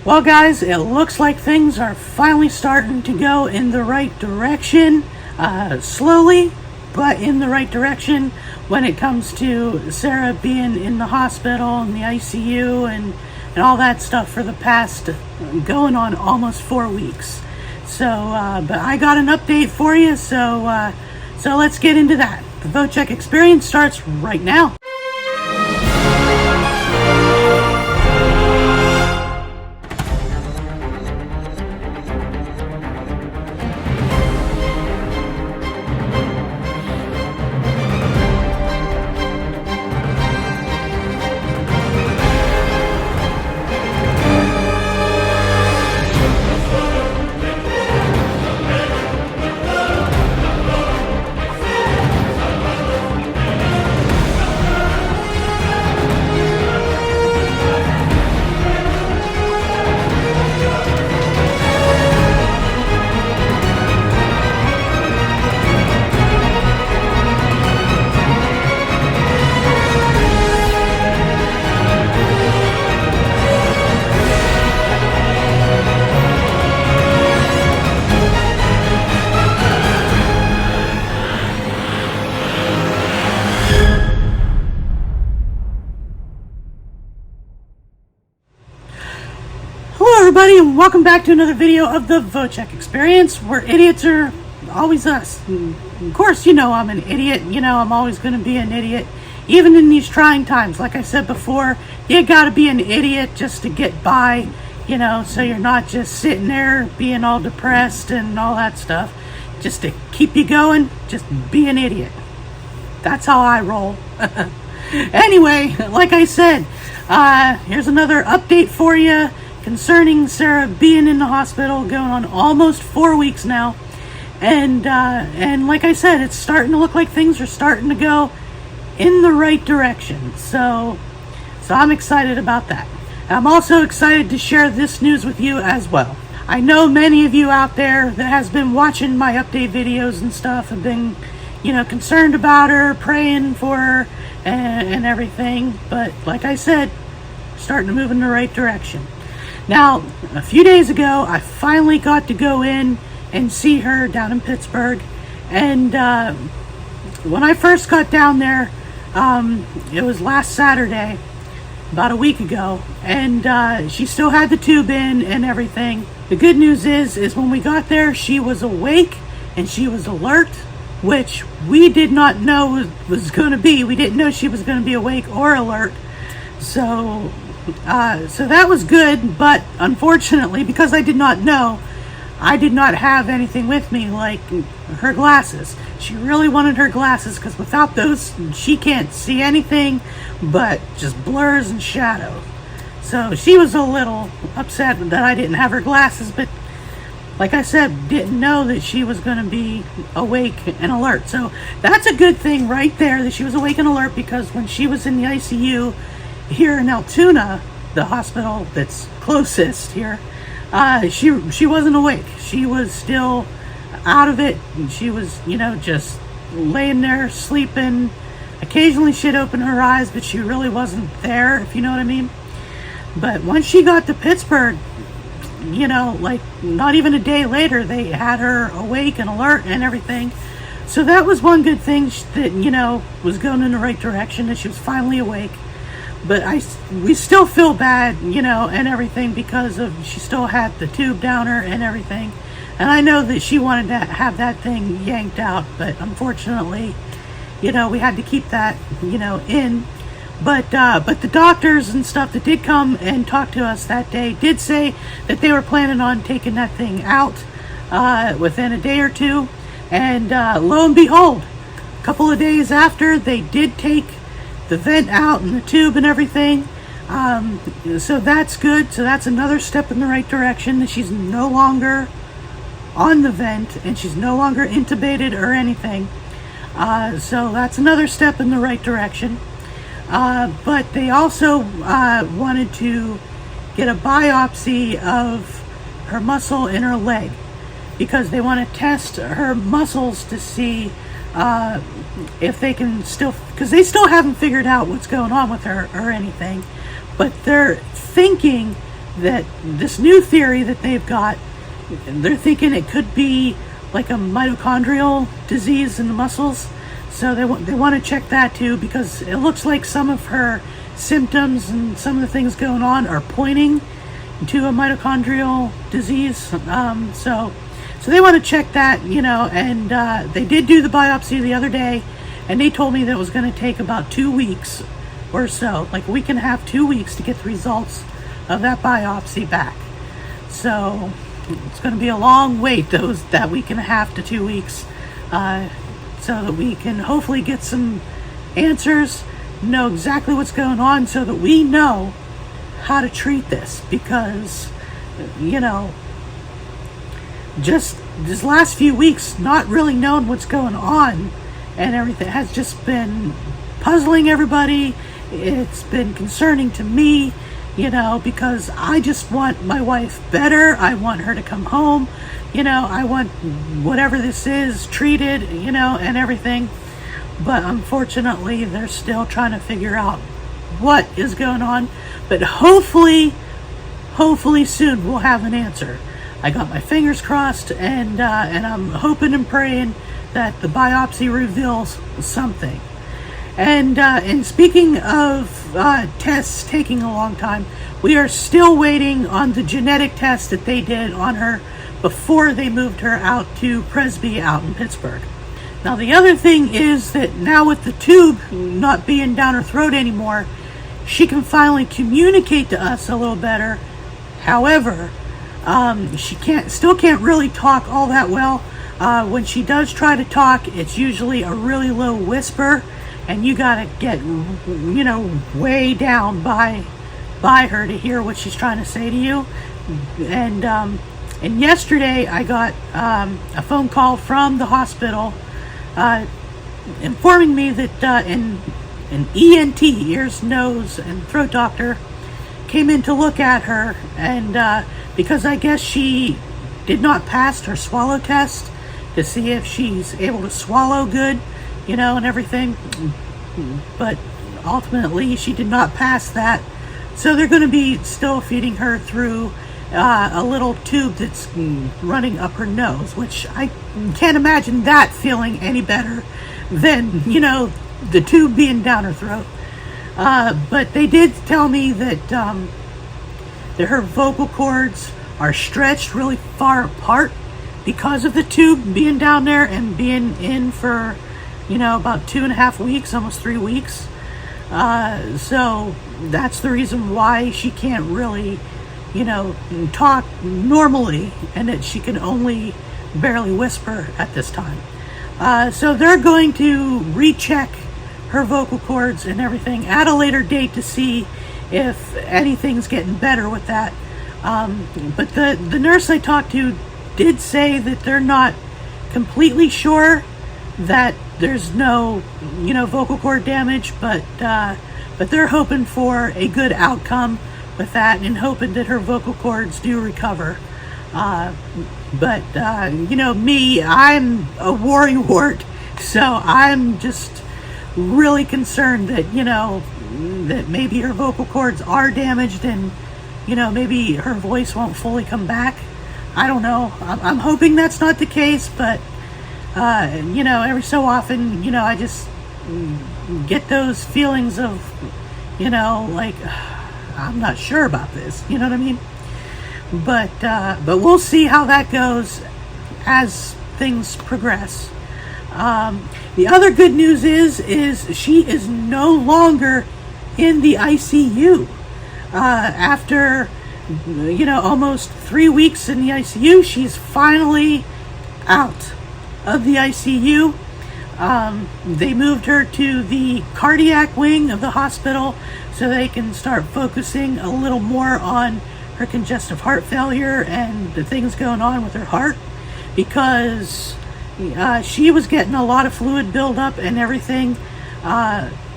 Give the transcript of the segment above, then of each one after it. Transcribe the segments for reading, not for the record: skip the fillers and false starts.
Well, guys, it looks like things are finally starting to go in the right direction. Slowly, but in the right direction when it comes to Sara being in the hospital and the ICU and all that stuff for the past going on almost 4 weeks. So, but I got an update for you, so let's get into that. The Vochek experience starts right now. Hello everybody and welcome back to another video of the Vochek experience, where idiots are always us. Of course, you know I'm an idiot. You know I'm always going to be an idiot, even in these trying times. Like I said before, you got to be an idiot just to get by, you know, so you're not just sitting there being all depressed and all that stuff. Just to keep you going, just be an idiot. That's how I roll. Anyway, like I said, here's another update for you concerning Sara being in the hospital, going on almost 4 weeks now, and like I said, it's starting to look like things are starting to go in the right direction. So I'm excited about that. I'm also excited to share this news with you as well. I know many of you out there that has been watching my update videos and stuff have been, you know, concerned about her, praying for her, and everything. But like I said, starting to move in the right direction. Now, a few days ago, I finally got to go in and see her down in Pittsburgh. And when I first got down there, it was last Saturday, about a week ago, and she still had the tube in and everything. The good news is when we got there, she was awake and she was alert, which we did not know was going to be. We didn't know she was going to be awake or alert. So that was good, but unfortunately, because I did not know, I did not have anything with me, like her glasses. She really wanted her glasses, because without those, she can't see anything but just blurs and shadows. So she was a little upset that I didn't have her glasses, but like I said, didn't know that she was going to be awake and alert. So that's a good thing right there, that she was awake and alert, because when she was in the ICU here in Altoona, the hospital that's closest here, she wasn't awake. She was still out of it, and she was, you know, just laying there sleeping. Occasionally she'd open her eyes, but she really wasn't there, if you know what I mean. But once she got to Pittsburgh, you know, like not even a day later, they had her awake and alert and everything. So that was one good thing, that, you know, was going in the right direction, that she was finally awake. But we still feel bad, you know, and everything, because of she still had the tube down her and everything. And I know that she wanted to have that thing yanked out, but unfortunately, you know, we had to keep that, you know, in. But the doctors and stuff that did come and talk to us that day did say that they were planning on taking that thing out within a day or two. And lo and behold, a couple of days after, they did take the vent out and the tube and everything. So that's good. So that's another step in the right direction, that she's no longer on the vent and she's no longer intubated or anything. So that's another step in the right direction. But they also wanted to get a biopsy of her muscle in her leg, because they want to test her muscles to see if they can still, because they still haven't figured out what's going on with her or anything, but they're thinking that this new theory that they've got, they're thinking it could be like a mitochondrial disease in the muscles. So they want to check that too, because it looks like some of her symptoms and some of the things going on are pointing to a mitochondrial disease. So they want to check that, and they did do the biopsy the other day, and they told me that it was going to take about 2 weeks or so, like a week and a half, 2 weeks to get the results of that biopsy back. So it's going to be a long wait, that week and a half to 2 weeks, so that we can hopefully get some answers, know exactly what's going on, so that we know how to treat this. Because, just this last few weeks, not really knowing what's going on and everything has just been puzzling everybody. It's been concerning to me, because I just want my wife better. I want her to come home. I want whatever this is treated, and everything. But unfortunately, they're still trying to figure out what is going on. But hopefully soon we'll have an answer. I got my fingers crossed, and I'm hoping and praying that the biopsy reveals something. And speaking of tests taking a long time, we are still waiting on the genetic test that they did on her before they moved her out to Presby out in Pittsburgh. Now the other thing is that now with the tube not being down her throat anymore, she can finally communicate to us a little better. However, she still can't really talk all that well. When she does try to talk, it's usually a really low whisper, and you gotta get, way down by her to hear what she's trying to say to you. And yesterday I got a phone call from the hospital informing me that an ENT, ears, nose, and throat doctor, came in to look at her, and because I guess she did not pass her swallow test to see if she's able to swallow good, and everything, but ultimately she did not pass that. So they're going to be still feeding her through a little tube that's running up her nose, which I can't imagine that feeling any better than, the tube being down her throat. But they did tell me that her vocal cords are stretched really far apart because of the tube being down there and being in for, about 2.5 weeks, almost 3 weeks. So that's the reason why she can't really, talk normally, and that she can only barely whisper at this time. So they're going to recheck her vocal cords and everything at a later date to see if anything's getting better with that. But the nurse I talked to did say that they're not completely sure that there's no, vocal cord damage, but they're hoping for a good outcome with that, and hoping that her vocal cords do recover. But me, I'm a worrywart, so I'm just really concerned that, that maybe her vocal cords are damaged, and, maybe her voice won't fully come back. I don't know. I'm hoping that's not the case, but, every so often, I just get those feelings of, like, I'm not sure about this, you know what I mean? But we'll see how that goes as things progress. The other good news is she is no longer in the ICU. After, almost 3 weeks in the ICU, she's finally out of the ICU. They moved her to the cardiac wing of the hospital so they can start focusing a little more on her congestive heart failure and the things going on with her heart, because she was getting a lot of fluid buildup and everything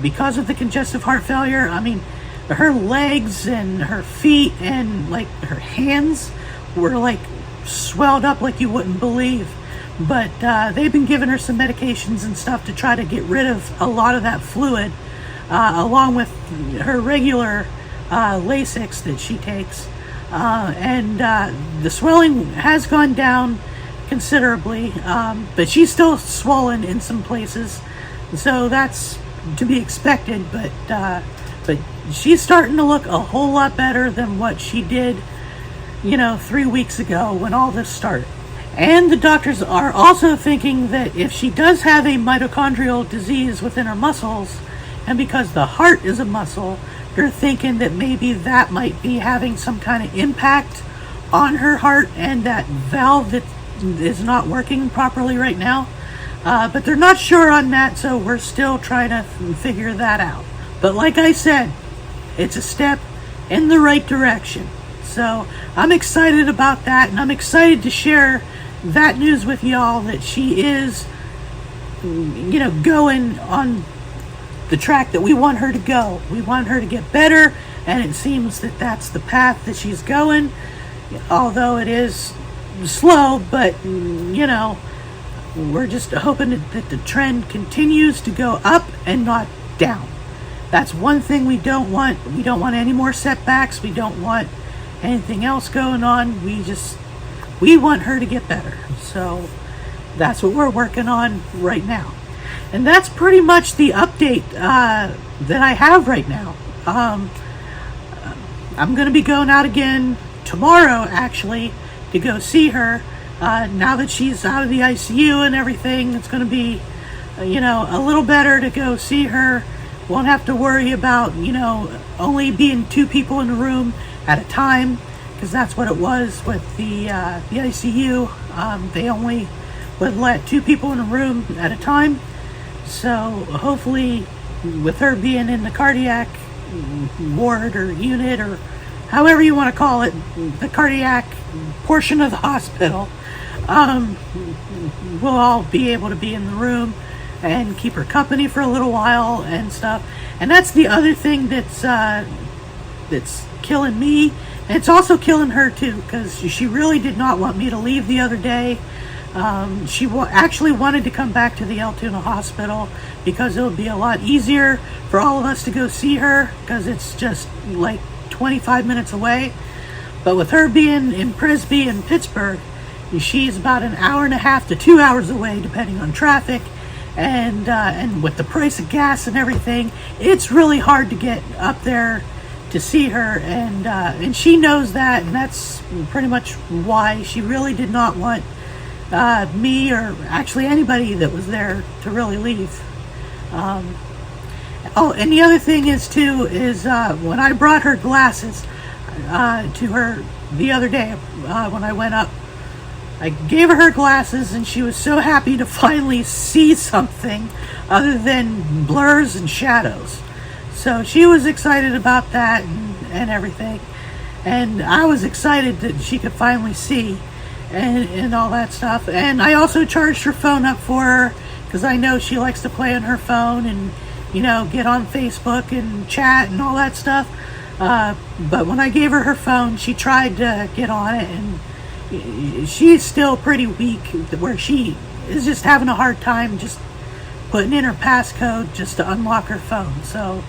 because of the congestive heart failure. I mean, her legs and her feet and like her hands were like swelled up like you wouldn't believe. But they've been giving her some medications and stuff to try to get rid of a lot of that fluid, along with her regular Lasix that she takes. and the swelling has gone down considerably, but she's still swollen in some places, so that's to be expected. But she's starting to look a whole lot better than what she did, 3 weeks ago when all this started. And the doctors are also thinking that if she does have a mitochondrial disease within her muscles, and because the heart is a muscle, they're thinking that maybe that might be having some kind of impact on her heart, and that valve that is not working properly right now. But they're not sure on that, so we're still trying to figure that out. But like I said, it's a step in the right direction. So I'm excited about that, and I'm excited to share that news with y'all, that she is, going on the track that we want her to go. We want her to get better, and it seems that that's the path that she's going, although it is slow. But we're just hoping that the trend continues to go up and not down. That's one thing we don't want. We don't want any more setbacks. We don't want anything else going on. We want her to get better. So that's what we're working on right now. And that's pretty much the update that I have right now. I'm going to be going out again tomorrow, actually, to go see her. Now that she's out of the ICU and everything, it's going to be, a little better to go see her. Won't have to worry about, only being 2 people in the room at a time, because that's what it was with the ICU. They only would let 2 people in a room at a time. So hopefully, with her being in the cardiac ward or unit, or however you want to call it, the cardiac portion of the hospital, we'll all be able to be in the room and keep her company for a little while and stuff. And that's the other thing that's killing me. And it's also killing her too, because she really did not want me to leave the other day. She actually wanted to come back to the Altoona hospital because it would be a lot easier for all of us to go see her, because it's just like 25 minutes away. But with her being in Presby and Pittsburgh, she's about an hour and a half to 2 hours away, depending on traffic. And with the price of gas and everything, it's really hard to get up there to see her, and she knows that, and that's pretty much why she really did not want me, or actually anybody that was there, to really leave. And the other thing is when I brought her glasses to her the other day, when I went up, I gave her glasses, and she was so happy to finally see something other than blurs and shadows. So she was excited about that and everything. And I was excited that she could finally see and all that stuff. And I also charged her phone up for her, because I know she likes to play on her phone and, get on Facebook and chat and all that stuff. But when I gave her phone, she tried to get on it, and she's still pretty weak, where she is just having a hard time just putting in her passcode just to unlock her phone. So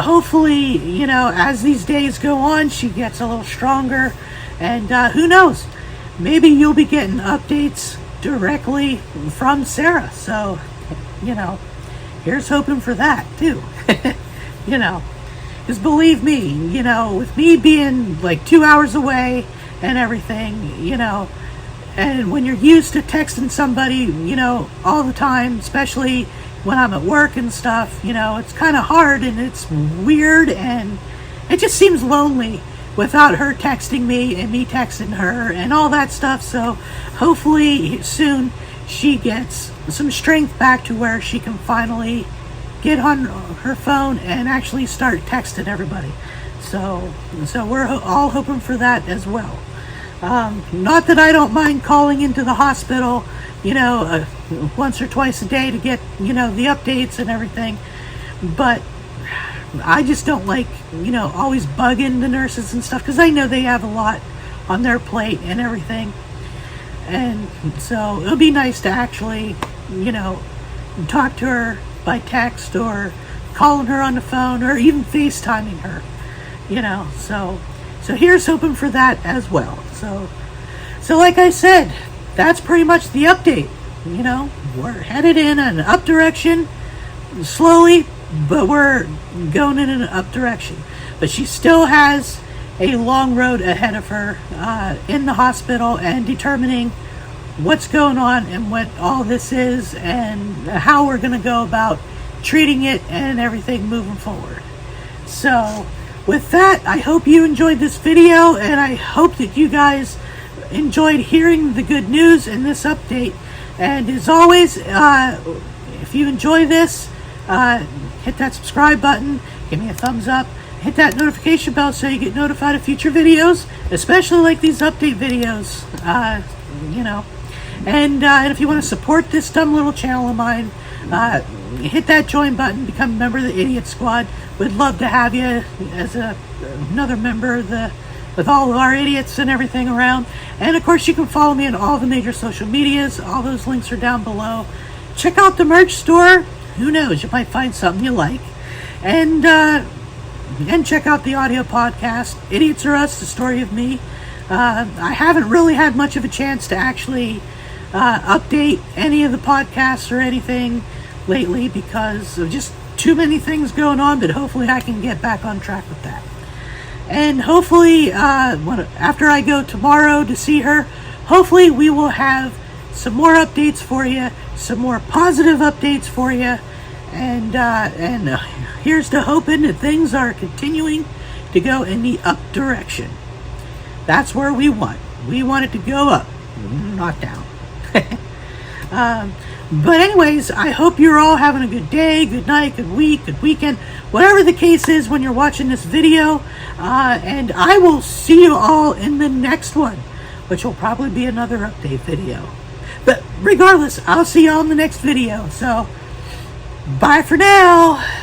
hopefully, as these days go on, she gets a little stronger, and who knows, maybe you'll be getting updates directly from Sara. So, here's hoping for that too. Because believe me, with me being like 2 hours away and everything, and when you're used to texting somebody, all the time, especially when I'm at work and stuff, it's kind of hard, and it's weird, and it just seems lonely without her texting me and me texting her and all that stuff. So hopefully soon she gets some strength back to where she can finally get on her phone and actually start texting everybody. So we're all hoping for that as well. Not that I don't mind calling into the hospital, once or twice a day to get, the updates and everything. But I just don't like, always bugging the nurses and stuff, because I know they have a lot on their plate and everything. And so it'll be nice to actually, talk to her by text, or calling her on the phone, or even FaceTiming her, So here's hoping for that as well. So like I said, that's pretty much the update. You know, we're headed in an up direction slowly, but we're going in an up direction. But she still has a long road ahead of her in the hospital and determining what's going on and what all this is and how we're going to go about treating it and everything moving forward. So with that, I hope you enjoyed this video, and I hope that you guys enjoyed hearing the good news in this update. And as always, if you enjoy this, hit that subscribe button, give me a thumbs up, hit that notification bell so you get notified of future videos, especially like these update videos, you know. And if you want to support this dumb little channel of mine, hit that join button, become a member of the Idiot Squad. We'd love to have you as another member of with all of our idiots and everything around. And of course, you can follow me on all the major social medias. All those links are down below. Check out the merch store. Who knows, you might find something you like. And check out the audio podcast, Idiots Are Us, The Story of Me. I haven't really had much of a chance to actually update any of the podcasts or anything lately because of just too many things going on, but hopefully I can get back on track with that. And hopefully, after I go tomorrow to see her, hopefully we will have some more updates for you, some more positive updates for you, and here's to hoping that things are continuing to go in the up direction. That's where we want. We want it to go up, not down. But anyways, I hope you're all having a good day, good night, good week, good weekend, whatever the case is when you're watching this video. And I will see you all in the next one, which will probably be another update video. But regardless, I'll see y'all in the next video. So, bye for now.